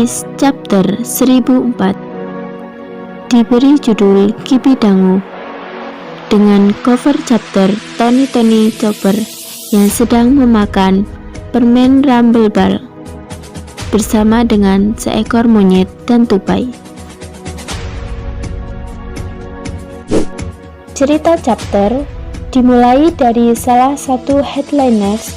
List Chapter 1004 diberi judul Kibidango dengan cover chapter Tony Chopper yang sedang memakan permen Rumble Ball bersama dengan seekor monyet dan tupai. Cerita chapter dimulai dari salah satu headliners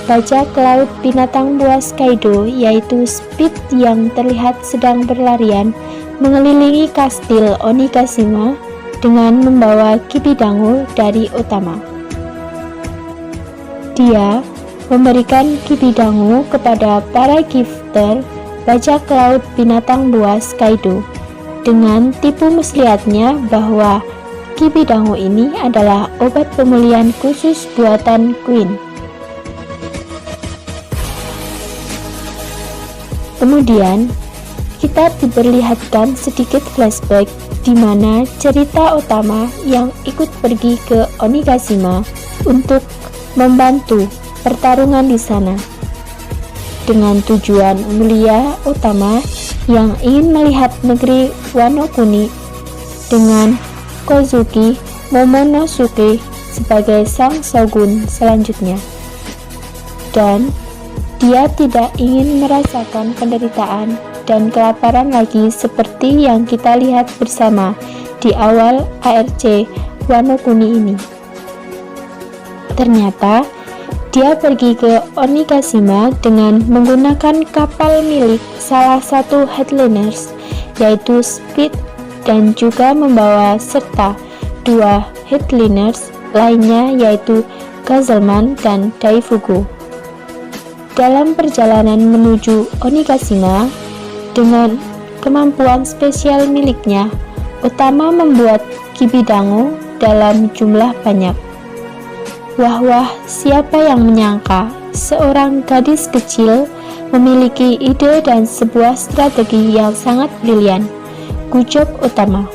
bajak laut binatang buas Kaido, yaitu Speed, yang terlihat sedang berlarian mengelilingi kastil Onigashima dengan membawa Kibidango dari Otama. Dia memberikan Kibidango kepada para gifter bajak laut binatang buas Kaido dengan tipu muslihatnya bahwa Kibidango ini adalah obat pemulihan khusus buatan Queen. Kemudian, kita diperlihatkan sedikit flashback di mana cerita utama yang ikut pergi ke Onigashima untuk membantu pertarungan di sana dengan tujuan mulia utama yang ingin melihat negeri Wano Kuni dengan Kozuki Momonosuke sebagai sang shogun selanjutnya, dan dia tidak ingin merasakan penderitaan dan kelaparan lagi seperti yang kita lihat bersama di awal ARC Wano Kuni ini. Ternyata dia pergi ke Onigashima dengan menggunakan kapal milik salah satu headliners, yaitu Speed, dan juga membawa serta dua headliners lainnya, yaitu Gazelman dan Daifuku. Dalam perjalanan menuju Onigashima, dengan kemampuan spesial miliknya, Utama membuat Kibidango dalam jumlah banyak. Wah, siapa yang menyangka seorang gadis kecil memiliki ide dan sebuah strategi yang sangat brilian, ucap Utama.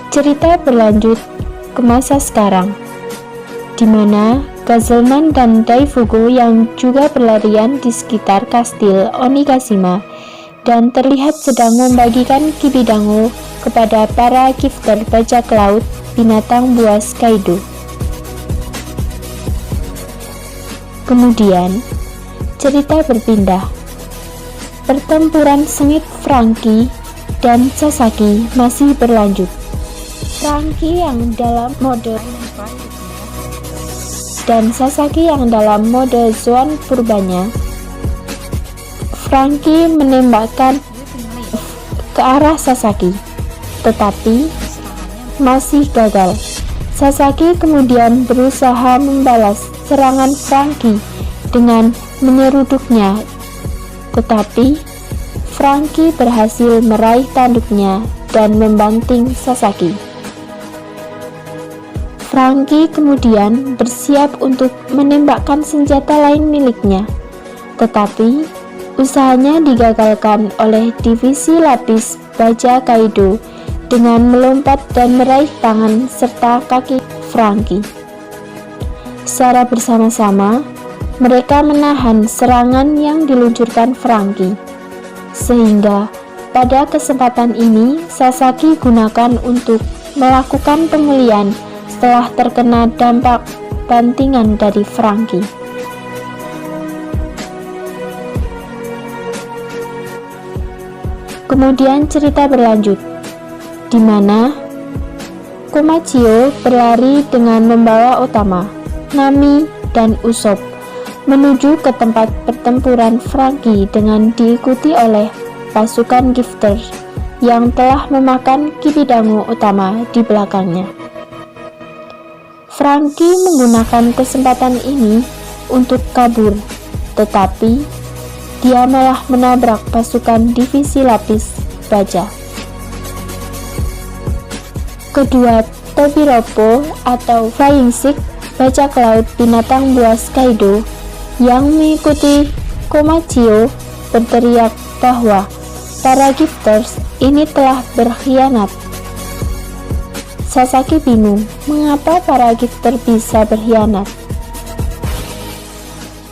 Cerita berlanjut ke masa sekarang, di mana Gazelman dan Daifuku yang juga berlarian di sekitar kastil Onigashima dan terlihat sedang membagikan Kibidango kepada para gifter bajak laut binatang buas Kaido. Kemudian, cerita berpindah. Pertempuran sengit Franky dan Sasaki masih berlanjut. Franky yang dalam mode dan Sasaki yang dalam mode Zoan purbanya. Franky menembakkan ke arah Sasaki, tetapi masih gagal. Sasaki kemudian berusaha membalas serangan Franky dengan menyeruduknya, tetapi Franky berhasil meraih tanduknya dan membanting Sasaki. Franky kemudian bersiap untuk menembakkan senjata lain miliknya, tetapi usahanya digagalkan oleh divisi lapis baja Kaido dengan melompat dan meraih tangan serta kaki Franky. Secara bersama-sama, mereka menahan serangan yang diluncurkan Franky, sehingga pada kesempatan ini Sasaki gunakan untuk melakukan pemulihan setelah terkena dampak bantingan dari Franky. Kemudian cerita berlanjut, di mana Komachio berlari dengan membawa Otama, Nami, dan Usopp menuju ke tempat pertempuran Franky dengan diikuti oleh pasukan gifter yang telah memakan Kibidango Utama di belakangnya. Franky menggunakan kesempatan ini untuk kabur, tetapi dia malah menabrak pasukan divisi lapis baja. Kedua Tobiropo atau Flying Six bajak laut binatang buas Kaido yang mengikuti Komachio berteriak bahwa para gifters ini telah berkhianat. Sasaki bingung mengapa para gifter bisa berkhianat.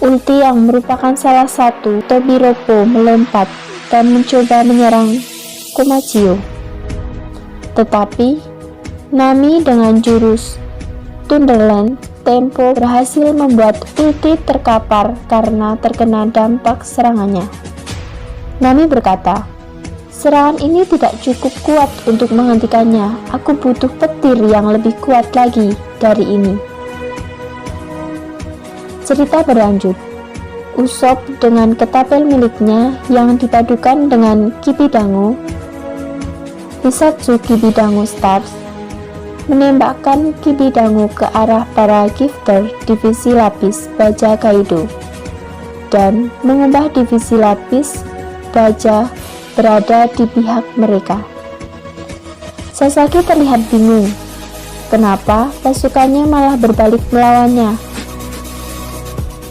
ulti yang merupakan salah satu Tobiropo melompat dan mencoba menyerang Komachio. Tetapi Nami dengan jurus Thunderland Tempo berhasil membuat ulti terkapar karena terkena dampak serangannya. Nami berkata, "Serangan ini tidak cukup kuat untuk menghentikannya. Aku butuh petir yang lebih kuat lagi dari ini." Cerita berlanjut. Usopp dengan ketapel miliknya yang dipadukan dengan Kibidango, Hisatsu Kibidango Stars, menembakkan Kibidango ke arah para gifter divisi lapis baja Kaido dan mengubah divisi lapis baja berada di pihak mereka. Sasaki terlihat bingung. Kenapa pasukannya malah berbalik melawannya?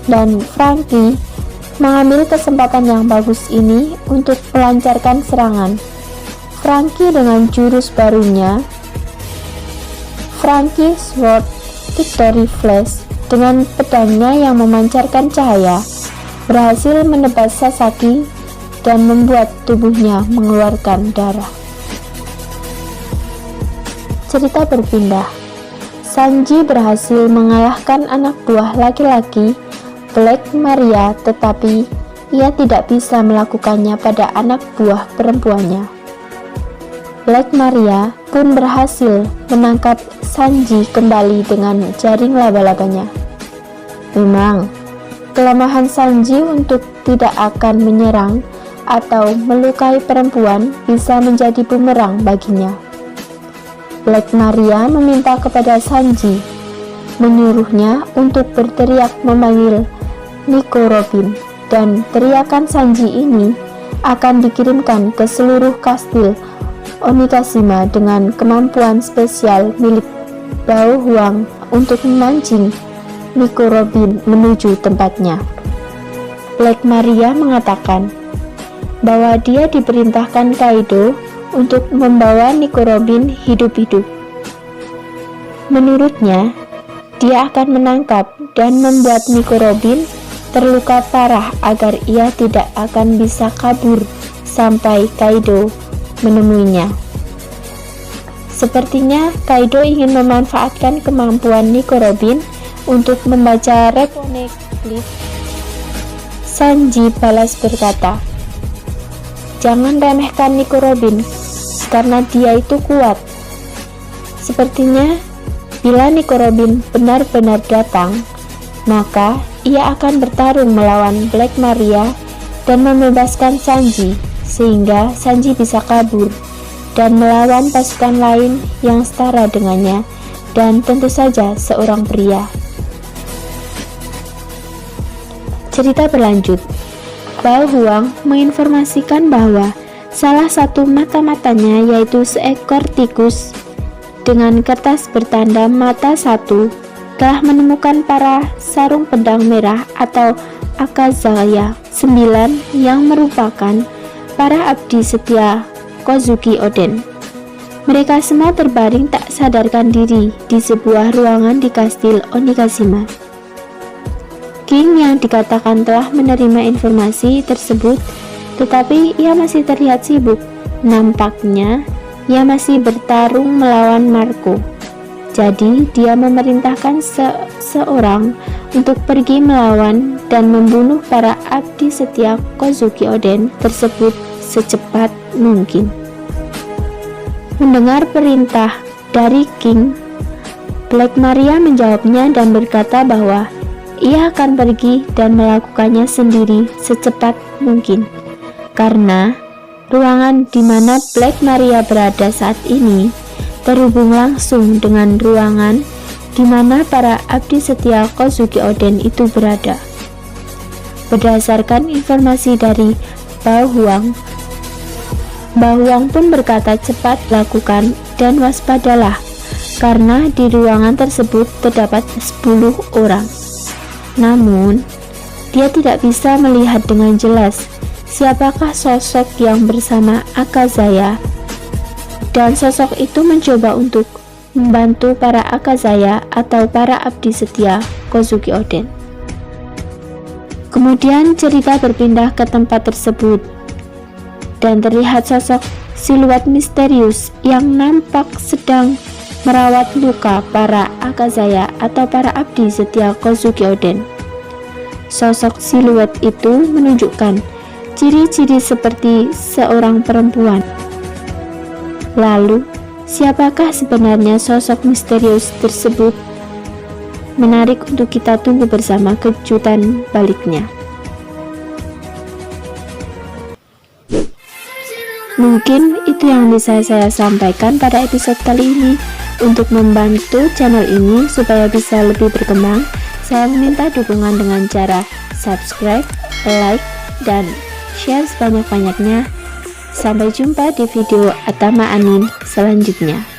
Dan Franky mengambil kesempatan yang bagus ini untuk melancarkan serangan. Franky dengan jurus barunya, Franky Sword Victory Flash, dengan pedangnya yang memancarkan cahaya, berhasil menebas Sasaki dan membuat tubuhnya mengeluarkan darah. Cerita berpindah. Sanji berhasil mengalahkan anak buah laki-laki Black Maria, tetapi ia tidak bisa melakukannya pada anak buah perempuannya. Black Maria pun berhasil menangkap Sanji kembali dengan jaring laba-labanya. Memang, kelemahan Sanji untuk tidak akan menyerang atau melukai perempuan bisa menjadi bumerang baginya. Black Maria meminta kepada Sanji, menyuruhnya untuk berteriak memanggil Nico Robin, dan teriakan Sanji ini akan dikirimkan ke seluruh kastil Onigashima dengan kemampuan spesial milik Bao Huang untuk memancing Nico Robin menuju tempatnya. Black Maria mengatakan bahwa dia diperintahkan Kaido untuk membawa Nico Robin hidup-hidup. Menurutnya, dia akan menangkap dan membuat Nico Robin terluka parah agar ia tidak akan bisa kabur sampai Kaido menemuinya. Sepertinya Kaido ingin memanfaatkan kemampuan Nico Robin untuk membaca Reponeglyph. Sanji balas berkata, "Jangan remehkan Nico Robin, karena dia itu kuat. Sepertinya bila Nico Robin benar-benar datang, maka ia akan bertarung melawan Black Maria dan membebaskan Sanji, sehingga Sanji bisa kabur dan melawan pasukan lain yang setara dengannya, dan tentu saja seorang pria." Cerita berlanjut. Bao Huang menginformasikan bahwa salah satu mata-matanya, yaitu seekor tikus dengan kertas bertanda mata satu, telah menemukan para sarung pedang merah atau Akazaya 9 yang merupakan para abdi setia Kozuki Oden. Mereka semua terbaring tak sadarkan diri di sebuah ruangan di kastil Onigashima. King yang dikatakan telah menerima informasi tersebut, tetapi ia masih terlihat sibuk. Nampaknya ia masih bertarung melawan Marco. Jadi dia memerintahkan seseorang untuk pergi melawan dan membunuh para abdi setia Kozuki Oden tersebut secepat mungkin. Mendengar perintah dari King, Black Maria menjawabnya dan berkata bahwa ia akan pergi dan melakukannya sendiri secepat mungkin, karena ruangan di mana Black Maria berada saat ini terhubung langsung dengan ruangan di mana para abdi setia Kozuki Oden itu berada. Berdasarkan informasi dari Bao Huang pun berkata cepat lakukan dan waspadalah, karena di ruangan tersebut terdapat 10 orang. Namun, dia tidak bisa melihat dengan jelas siapakah sosok yang bersama Akazaya, dan sosok itu mencoba untuk membantu para Akazaya atau para abdi setia Kozuki Oden. Kemudian cerita berpindah ke tempat tersebut dan terlihat sosok siluet misterius yang nampak sedang merawat luka para Akazaya atau para abdi setia Kozuki Oden. Sosok siluet itu menunjukkan ciri-ciri seperti seorang perempuan. Lalu, siapakah sebenarnya sosok misterius tersebut? Menarik untuk kita tunggu bersama kejutan baliknya. Mungkin itu yang bisa saya sampaikan pada episode kali ini. Untuk membantu channel ini supaya bisa lebih berkembang, saya meminta dukungan dengan cara subscribe, like, dan share sebanyak-banyaknya. Sampai jumpa di video Atama Anin selanjutnya.